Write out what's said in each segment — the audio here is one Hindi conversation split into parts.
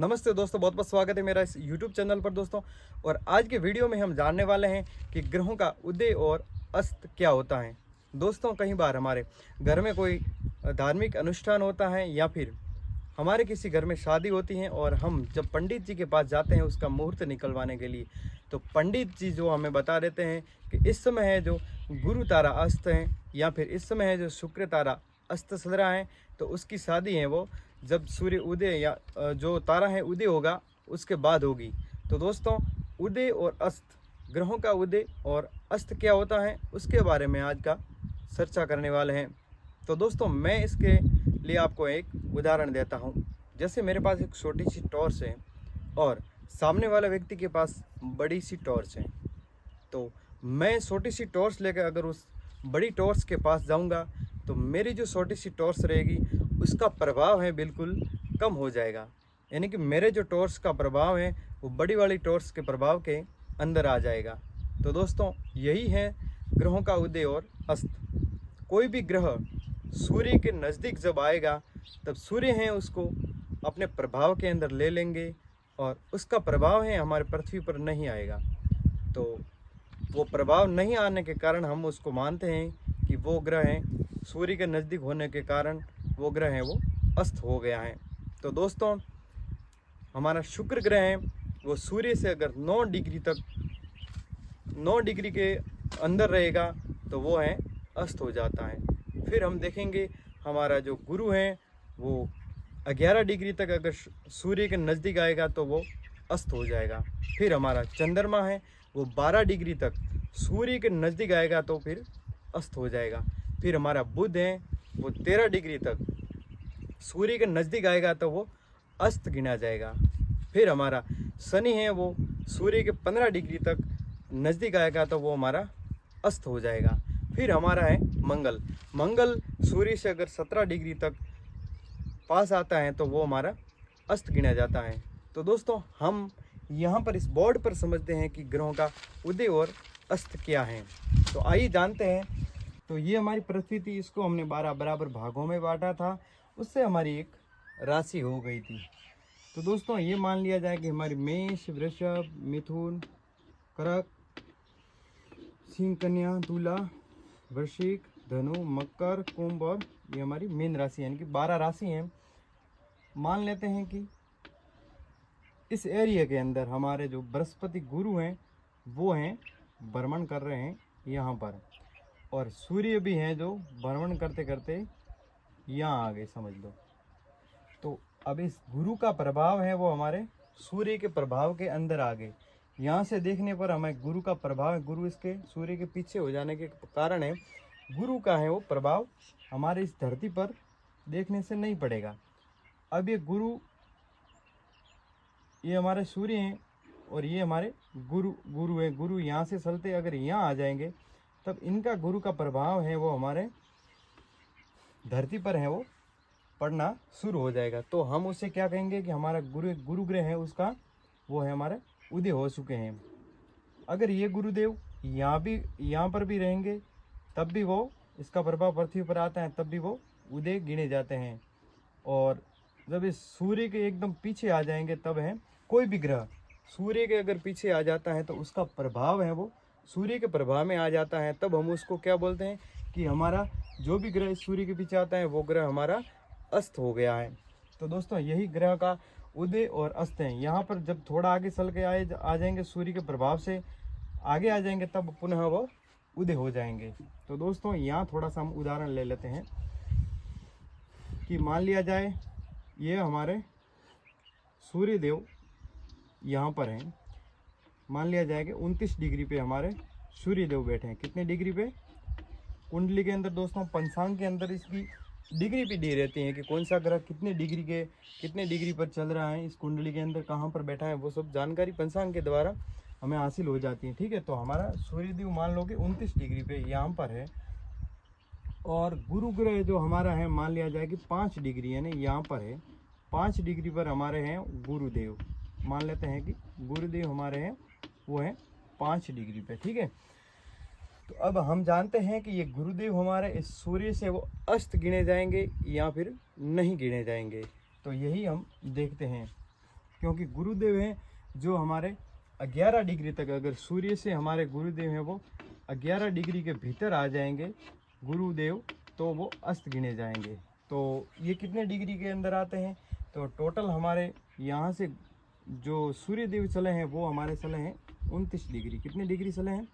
नमस्ते दोस्तों, बहुत बहुत स्वागत है मेरा इस YouTube चैनल पर दोस्तों। और आज के वीडियो में हम जानने वाले हैं कि ग्रहों का उदय और अस्त क्या होता है। दोस्तों, कई बार हमारे घर में कोई धार्मिक अनुष्ठान होता है या फिर हमारे किसी घर में शादी होती है और हम जब पंडित जी के पास जाते हैं उसका मुहूर्त निकलवाने के लिए, तो पंडित जी जो हमें बता देते हैं कि इस समय है जो गुरु तारा अस्त है या फिर इस समय है जो शुक्र तारा अस्त चल रहा है, तो उसकी शादी है वो जब सूर्य उदय या जो तारा है उदय होगा उसके बाद होगी। तो दोस्तों, उदय और अस्त, ग्रहों का उदय और अस्त क्या होता है उसके बारे में आज का चर्चा करने वाले हैं। तो दोस्तों, मैं इसके लिए आपको एक उदाहरण देता हूँ। जैसे मेरे पास एक छोटी सी टॉर्च है और सामने वाले व्यक्ति के पास बड़ी सी टॉर्च है, तो मैं छोटी सी टॉर्च लेकर अगर उस बड़ी टॉर्च के पास जाऊंगा तो मेरी जो छोटी सी टॉर्च रहेगी उसका प्रभाव है बिल्कुल कम हो जाएगा। यानी कि मेरे जो टॉर्च का प्रभाव है वो बड़ी वाली टॉर्च के प्रभाव के अंदर आ जाएगा। तो दोस्तों, यही है ग्रहों का उदय और अस्त। कोई भी ग्रह सूर्य के नज़दीक जब आएगा तब सूर्य हैं उसको अपने प्रभाव के अंदर ले लेंगे और उसका प्रभाव है हमारे पृथ्वी पर नहीं आएगा। तो वो प्रभाव नहीं आने के कारण हम उसको मानते हैं कि वो ग्रह हैं सूर्य के नज़दीक होने के कारण वो ग्रह है वो अस्त हो गया है। तो दोस्तों, हमारा शुक्र ग्रह है वो सूर्य से अगर 9 डिग्री के अंदर रहेगा तो वो है अस्त हो जाता है। फिर हम देखेंगे हमारा जो गुरु है वो 11 डिग्री तक अगर सूर्य के नज़दीक आएगा तो वो अस्त हो जाएगा। फिर हमारा चंद्रमा है वो 12 डिग्री तक सूर्य के नज़दीक आएगा तो फिर अस्त हो जाएगा। फिर हमारा बुध है वो 13 डिग्री तक सूर्य के नज़दीक आएगा तो वो अस्त गिना जाएगा। फिर हमारा शनि है वो सूर्य के 15 डिग्री तक नज़दीक आएगा तो वो हमारा अस्त हो जाएगा। फिर हमारा है मंगल सूर्य से अगर 17 डिग्री तक पास आता है तो वो हमारा अस्त गिना जाता है। तो दोस्तों, हम यहाँ पर इस बोर्ड पर समझते हैं कि ग्रहों का उदय और अस्त क्या है। तो आइए जानते हैं। तो ये हमारी पृथ्वी थी, इसको हमने 12 बराबर भागों में बांटा था, उससे हमारी एक राशि हो गई थी। तो दोस्तों, ये मान लिया जाए कि हमारी मेष, वृषभ, मिथुन, कर्क, सिंह, कन्या, तुला, वृश्चिक, धनु, मकर, कुंभ और ये हमारी मीन राशि, यानी कि 12 राशि हैं। मान लेते हैं कि इस एरिया के अंदर हमारे जो बृहस्पति गुरु हैं वो हैं भ्रमण कर रहे हैं यहाँ पर, और सूर्य भी हैं जो भ्रमण करते करते यहाँ आ गए, समझ लो। तो अब इस गुरु का प्रभाव है वो हमारे सूर्य के प्रभाव के अंदर आ गए। यहाँ से देखने पर हमें गुरु का प्रभाव है, गुरु इसके सूर्य के पीछे हो जाने के कारण है गुरु का है वो प्रभाव हमारे इस धरती पर देखने से नहीं पड़ेगा। अब ये गुरु, ये हमारे सूर्य हैं और ये हमारे गुरु है। गुरु यहाँ से चलते अगर यहाँ आ जाएंगे तब इनका गुरु का प्रभाव है वो हमारे धरती पर है वो पड़ना शुरू हो जाएगा। तो हम उसे क्या कहेंगे कि हमारा गुरु ग्रह है उसका वो है हमारे उदय हो चुके हैं। अगर ये गुरुदेव यहाँ पर भी रहेंगे तब भी वो इसका प्रभाव पृथ्वी पर आता है, तब भी वो उदय गिने जाते हैं। और जब इस सूर्य के एकदम पीछे आ जाएंगे तब है कोई भी ग्रह सूर्य के अगर पीछे आ जाता है तो उसका प्रभाव है वो सूर्य के प्रभाव में आ जाता है, तब हम उसको क्या बोलते हैं कि हमारा जो भी ग्रह सूर्य के पीछे आता है वो ग्रह हमारा अस्त हो गया है। तो दोस्तों, यही ग्रह का उदय और अस्त है। यहाँ पर जब थोड़ा आगे चल के आ जाएंगे सूर्य के प्रभाव से आगे आ जाएंगे तब पुनः वो उदय हो जाएंगे। तो दोस्तों, यहाँ थोड़ा सा हम उदाहरण ले लेते हैं कि मान लिया जाए ये हमारे सूर्य देव यहाँ पर हैं। मान लिया जाए कि 29 डिग्री पे हमारे सूर्य देव बैठे हैं। कितने डिग्री पे? कुंडली के अंदर दोस्तों पंचांग के अंदर इसकी डिग्री भी दी रहती है कि कौन सा ग्रह कितने डिग्री पर चल रहा है, इस कुंडली के अंदर कहाँ पर बैठा है, वो सब जानकारी पंचांग के द्वारा हमें हासिल हो जाती है। ठीक है, तो हमारा सूर्यदेव मान लो कि 29 डिग्री पे यहाँ पर है और गुरु ग्रह जो हमारा है मान लिया जाए कि 5 डिग्री यानी यहाँ पर है। 5 डिग्री पर हमारे हैं गुरुदेव, मान लेते हैं कि गुरुदेव हमारे हैं वो है 5 डिग्री पे। ठीक है, तो अब हम जानते हैं कि ये गुरुदेव हमारे इस सूर्य से वो अस्त गिने जाएंगे या फिर नहीं गिने जाएंगे। तो यही हम देखते हैं। क्योंकि गुरुदेव हैं जो हमारे 11 डिग्री तक, अगर सूर्य से हमारे गुरुदेव हैं वो 11 डिग्री के भीतर आ जाएंगे गुरुदेव, तो वो अस्त गिने जाएंगे। तो ये कितने डिग्री के अंदर आते हैं, तो टोटल हमारे यहाँ से जो सूर्य देव चले हैं वो हमारे चले हैं 29 डिग्री। कितने डिग्री चले हैं,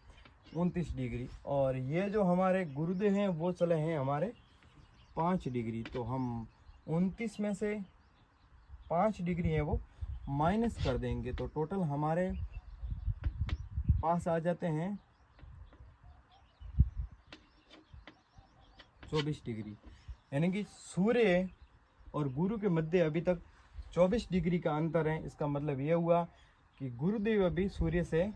29 डिग्री। और ये जो हमारे गुरुदेव हैं वो चले हैं हमारे 5 डिग्री। तो हम 29 में से 5 डिग्री है वो माइनस कर देंगे, तो टोटल हमारे पास आ जाते हैं 24 डिग्री। यानी कि सूर्य और गुरु के मध्य अभी तक 24 डिग्री का अंतर है। इसका मतलब ये हुआ कि गुरुदेव अभी सूर्य से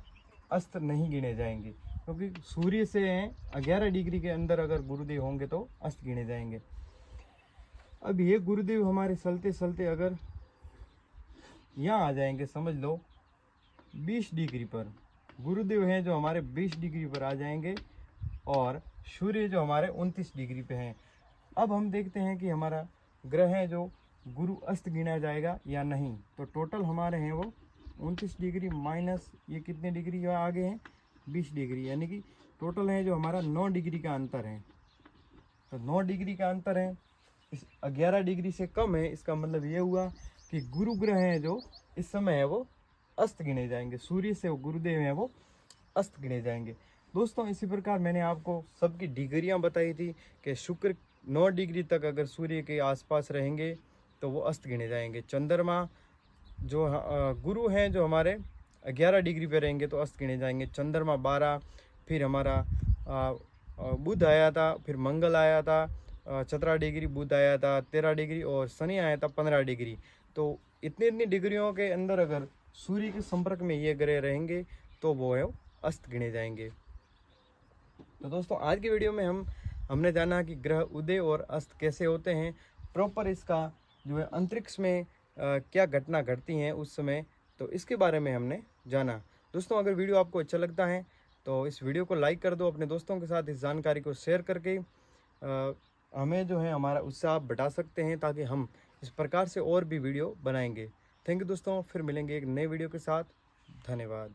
अस्त नहीं गिने जाएंगे, क्योंकि सूर्य से 11 डिग्री के अंदर अगर गुरुदेव होंगे तो अस्त गिने जाएंगे। अब ये गुरुदेव हमारे चलते चलते अगर यहाँ आ जाएंगे, समझ लो 20 डिग्री पर, गुरुदेव हैं जो हमारे 20 डिग्री पर आ जाएंगे और सूर्य जो हमारे 29 डिग्री पे हैं। अब हम देखते हैं कि हमारा ग्रह है जो गुरु अस्त गिना जाएगा या नहीं। तो टोटल हमारे हैं वो 29 डिग्री माइनस ये कितने डिग्री आगे हैं, 20 डिग्री, यानी कि टोटल है जो हमारा 9 डिग्री का अंतर है। तो 9 डिग्री का अंतर है, इस 11 डिग्री से कम है। इसका मतलब ये हुआ कि गुरु ग्रह हैं जो इस समय है वो अस्त गिने जाएंगे, सूर्य से वो गुरुदेव हैं वो अस्त गिने जाएंगे। दोस्तों इसी प्रकार मैंने आपको सबकी डिग्रियां बताई थी कि शुक्र 9 डिग्री तक अगर सूर्य के आसपास रहेंगे तो वो अस्त गिने जाएंगे। चंद्रमा जो गुरु हैं जो हमारे 11 डिग्री पे रहेंगे तो अस्त गिने जाएंगे। चंद्रमा 12, फिर हमारा बुध आया था, फिर मंगल आया था 17 डिग्री, बुध आया था 13 डिग्री और शनि आया था 15 डिग्री। तो इतनी डिग्रियों के अंदर अगर सूर्य के संपर्क में ये ग्रह रहेंगे तो वो है अस्त गिने जाएंगे। तो दोस्तों आज की वीडियो में हमने जाना कि ग्रह उदय और अस्त कैसे होते हैं, प्रॉपर इसका जो है अंतरिक्ष में क्या घटना घटती हैं उस समय, तो इसके बारे में हमने जाना। दोस्तों अगर वीडियो आपको अच्छा लगता है तो इस वीडियो को लाइक कर दो, अपने दोस्तों के साथ इस जानकारी को शेयर करके हमें जो है हमारा उत्साह बढ़ा सकते हैं, ताकि हम इस प्रकार से और भी वीडियो बनाएंगे। थैंक यू दोस्तों, फिर मिलेंगे एक नए वीडियो के साथ। धन्यवाद।